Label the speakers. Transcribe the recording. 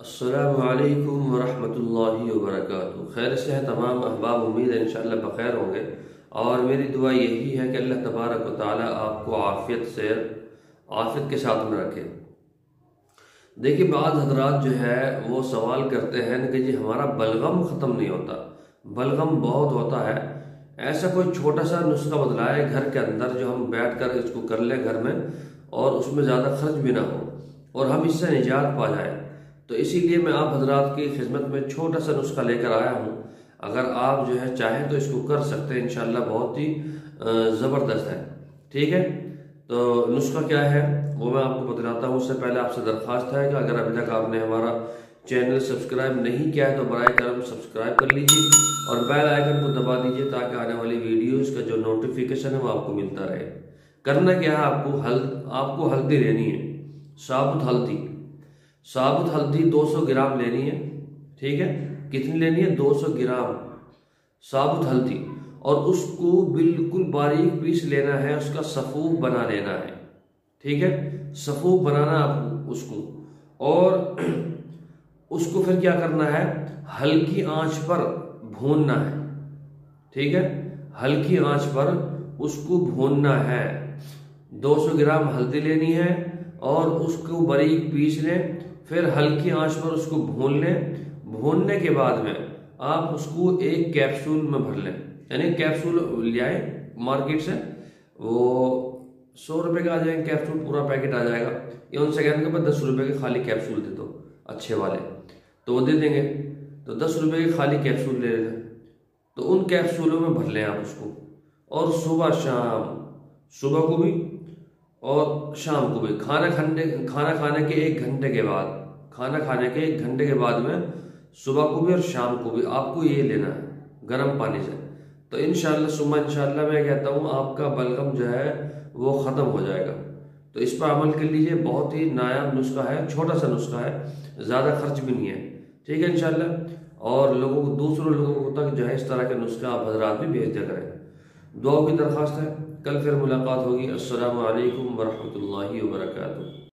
Speaker 1: अस्सलामुअलैकुम वरहमतुल्लाहि वबरकातुहू। खैर से है तमाम अहबाब, उम्मीद है इंशाअल्लाह बखैर होंगे। और मेरी दुआ यही है कि अल्लाह तबारक व तआला आपको आफ़ियत के साथ में रखे। देखिए, बाद हजरात जो है वो सवाल करते हैं कि जी हमारा बलगम ख़त्म नहीं होता, बलगम बहुत होता है। ऐसा कोई छोटा सा नुस्खा बतलाए घर के अंदर जो हम बैठ कर इसको कर लें घर में, और उसमें ज़्यादा खर्च भी ना हो और हम इससे निजात पा जाए। तो इसीलिए मैं आप हजरात की खिदमत में छोटा सा नुस्खा लेकर आया हूँ। अगर आप जो है चाहें तो इसको कर सकते हैं, इंशाल्लाह बहुत ही ज़बरदस्त है। ठीक है, तो नुस्खा क्या है वो मैं आपको बतलाता हूँ। उससे पहले आपसे दरख्वास्त है कि अगर अभी तक आपने हमारा चैनल सब्सक्राइब नहीं किया है तो बराए करम सब्सक्राइब कर लीजिए और बेल आइकन को दबा दीजिए ताकि आने वाली वीडियोस का जो नोटिफिकेशन है वो आपको मिलता रहे। करना क्या है, आपको हल्दी लेनी है, साबुत हल्दी 200 ग्राम लेनी है। ठीक है, कितनी लेनी है? 200 ग्राम साबुत हल्दी, और उसको बिल्कुल बारीक पीस लेना है, उसका सफ़ूफ बना लेना है। ठीक है, सफ़ूफ बनाना आपको उसको, और उसको फिर क्या करना है, हल्की आंच पर भूनना है। ठीक है, हल्की आंच पर उसको भूनना है। 200 ग्राम हल्दी लेनी है और उसको बारीक पीस लें, फिर हल्की आंच पर उसको भून लें। भूनने के बाद में आप उसको एक कैप्सूल में भर लें, यानी कैप्सूल ले आए मार्केट से, वो 100 रुपये का आ जाएगा कैप्सूल, पूरा पैकेट आ जाएगा। या उनसे कहने के बाद 10 रुपये के खाली कैप्सूल दे दो अच्छे वाले, तो वो दे देंगे। तो 10 रुपये के खाली कैप्सूल ले लें, तो उन कैप्सूलों में भर लें आप उसको। और सुबह शाम, सुबह को भी और शाम को भी, खाना खाने के 1 घंटे के बाद, खाना खाने के 1 घंटे के बाद में सुबह को भी और शाम को भी आपको ये लेना है गर्म पानी से। तो इंशाअल्लाह इंशाअल्लाह मैं कहता हूँ आपका बलगम जो है वो ख़त्म हो जाएगा। तो इस पर अमल कर लीजिए, बहुत ही नायाब नुस्खा है, छोटा सा नुस्खा है, ज़्यादा खर्च भी नहीं है। ठीक है इंशाअल्लाह, और दूसरों लोगों तक जो है इस तरह के नुस्खे आप हजरात भी भेज दिया करें। दुआ की दरख्वास्त है, कल फिर मुलाकात होगी। अस्सलामु अलैकुम वरहमतुल्लाहि वबरकातुहू।